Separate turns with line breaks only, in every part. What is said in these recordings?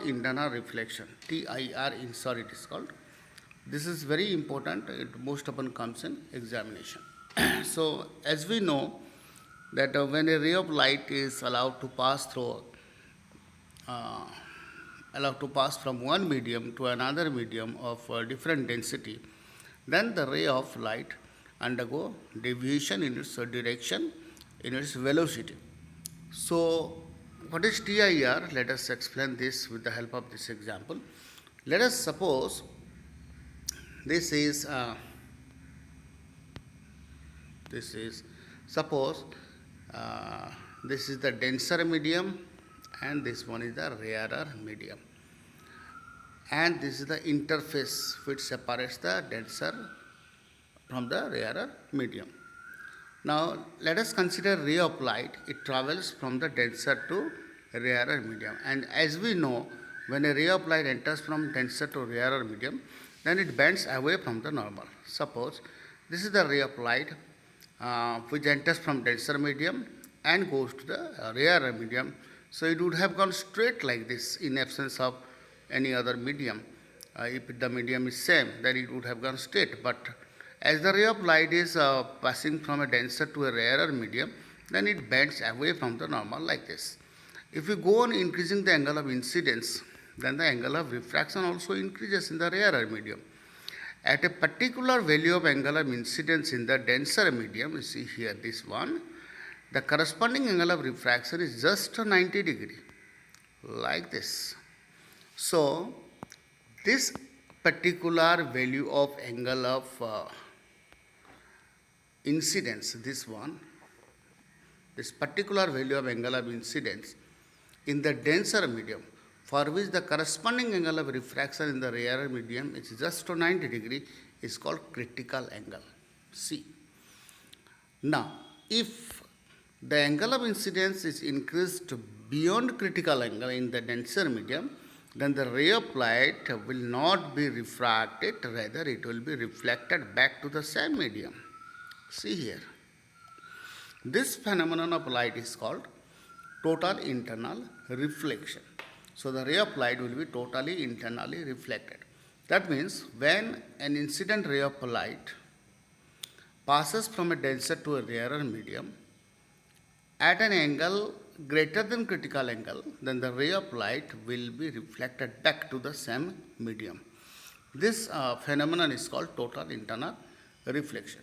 internal reflection, TIR in short it is called. This is very important, it most often comes in examination. So as we know that when a ray of light is uh, allowed to pass from one medium to another medium of different density, then the ray of light undergo deviation in its direction, in its velocity. So, what is TIR? Let us explain this with the help of this example. Let us suppose this is this is suppose uh, this is the denser medium and this one is the rarer medium, and this is the interface which separates the denser from the rarer medium. Now let us consider ray of light. It travels from the denser to rarer medium, and as we know, when a ray of light enters from denser to rarer medium, then it bends away from the normal. Suppose this is the ray of light which enters from denser medium and goes to the rarer medium. So it would have gone straight like this in absence of any other medium. If the medium is same, then it would have gone straight. But as the ray of light is passing from a denser to a rarer medium, then it bends away from the normal like this. If we go on increasing the angle of incidence, then the angle of refraction also increases in the rarer medium. At a particular value of angle of incidence in the denser medium, you see here this one, the corresponding angle of refraction is just 90 degree, like this. So, this particular value of angle of incidence, this particular value of angle of incidence in the denser medium, for which the corresponding angle of refraction in the rarer medium is just 90 degree, is called critical angle, C. Now, if the angle of incidence is increased beyond critical angle in the denser medium, then the ray of light will not be refracted, rather it will be reflected back to the same medium. See here. This phenomenon of light is called total internal reflection. So the ray of light will be totally internally reflected. That means when an incident ray of light passes from a denser to a rarer medium at an angle greater than critical angle, then the ray of light will be reflected back to the same medium. This phenomenon is called total internal reflection.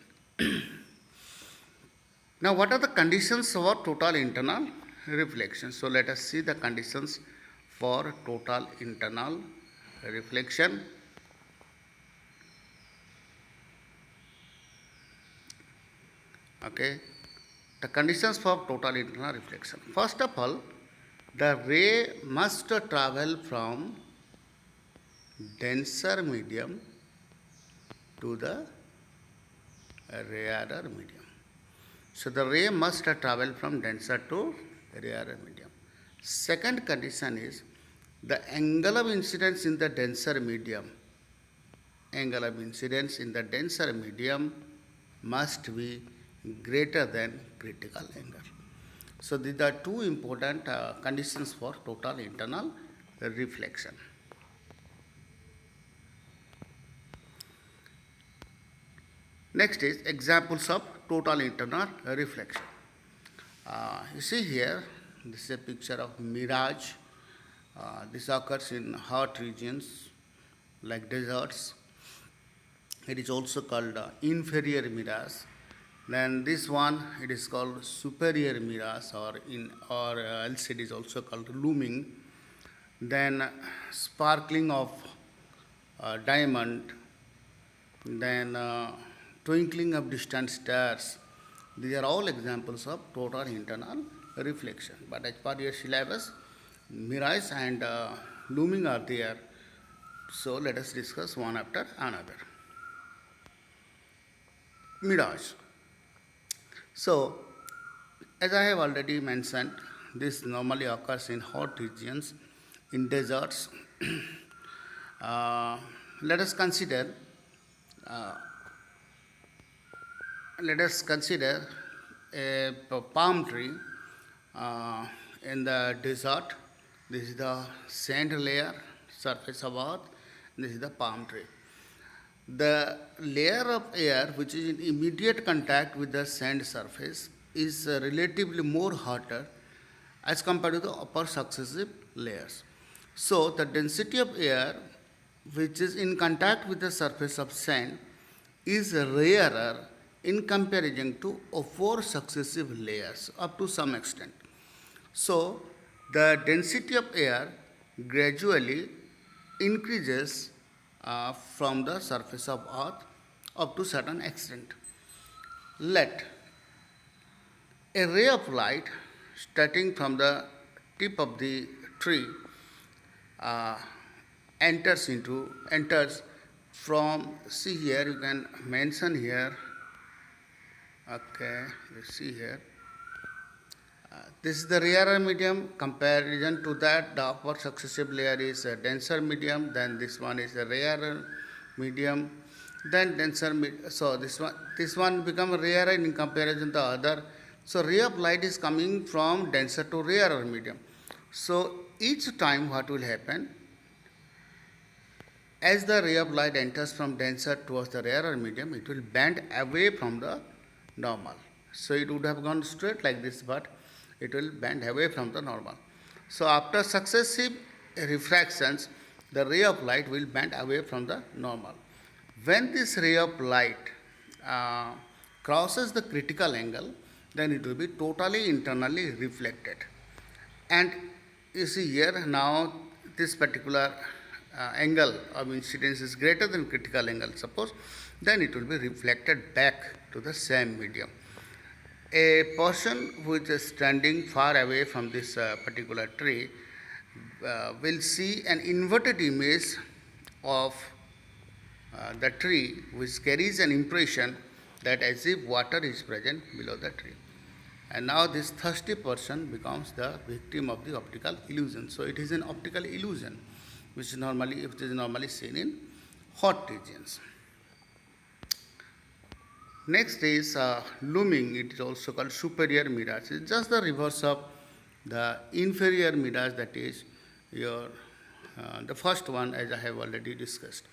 Now, what are the conditions for total internal reflection? So, let us see the conditions for total internal reflection. Okay, the conditions for total internal reflection. First of all, the ray must travel from denser medium to the rarer medium. So the ray must travel from denser to rarer medium. Second condition is the angle of incidence in the denser medium. Angle of incidence in the denser medium must be greater than critical angle. So these are two important conditions for total internal reflection. Next is examples of total internal reflection. You see here, this is a picture of mirage. This occurs in hot regions like deserts. It is also called inferior mirage. Then this one, it is called superior mirage, or else it is also called looming. Then sparkling of diamond. Then twinkling of distant stars. These are all examples of total internal reflection. But as per your syllabus, mirage and looming are there. So let us discuss one after another. Mirage. So, as I have already mentioned, this normally occurs in hot regions, in deserts. Let us consider a palm tree in the desert. This is the sand layer, surface of earth. This is the palm tree. The layer of air which is in immediate contact with the sand surface is relatively more hotter as compared to the upper successive layers. So the density of air which is in contact with the surface of sand is rarer in comparison to four successive layers up to some extent. So the density of air gradually increases from the surface of earth up to certain extent. Let a ray of light starting from the tip of the tree uh, enters from, see here, you can mention here, okay, let's see here. This is the rarer medium. Comparison to that, the upper successive layer is a denser medium. Then this one is a rarer medium. Then denser. So this one become rarer in comparison to the other. So ray of light is coming from denser to rarer medium. So each time what will happen? As the ray of light enters from denser towards the rarer medium, it will bend away from the normal. So it would have gone straight like this, but it will bend away from the normal. So after successive refractions, the ray of light will bend away from the normal. When this ray of light crosses the critical angle, then it will be totally internally reflected. And you see here now this particular angle of incidence is greater than critical angle, suppose, then it will be reflected back to the same medium. A person who is standing far away from this particular tree will see an inverted image of the tree, which carries an impression that as if water is present below the tree. And now this thirsty person becomes the victim of the optical illusion. So it is an optical illusion which is normally seen in hot regions. Next is looming. It is also called superior mirage. It is just the reverse of the inferior mirage, that is your the first one, as I have already discussed.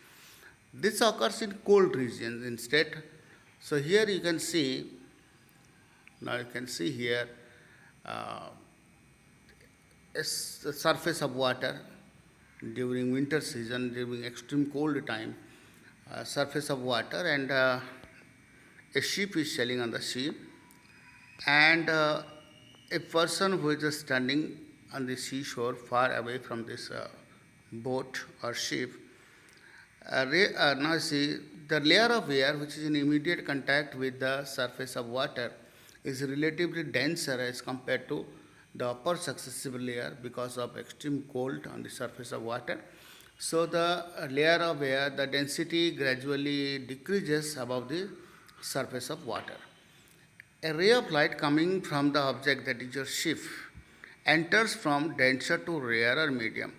This occurs in cold regions instead. So here you can see, now you can see here the surface of water during winter season, during extreme cold time, surface of water, and a ship is sailing on the sea, and a person who is standing on the seashore far away from this boat or ship. Now see, the layer of air which is in immediate contact with the surface of water is relatively denser as compared to the upper successive layer because of extreme cold on the surface of water. So the layer of air, the density gradually decreases above the surface of water. A ray of light coming from the object, that is your ship, enters from denser to rarer medium,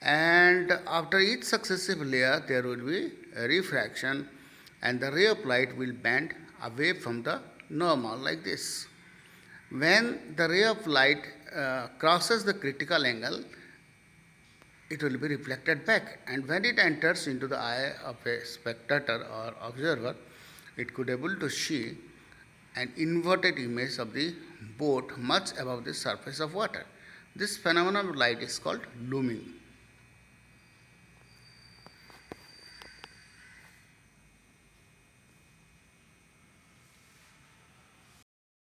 and after each successive layer there will be a refraction, and the ray of light will bend away from the normal like this. When the ray of light crosses the critical angle, it will be reflected back, and when it enters into the eye of a spectator or observer, it could able to see an inverted image of the boat much above the surface of water. This phenomenon of light is called looming.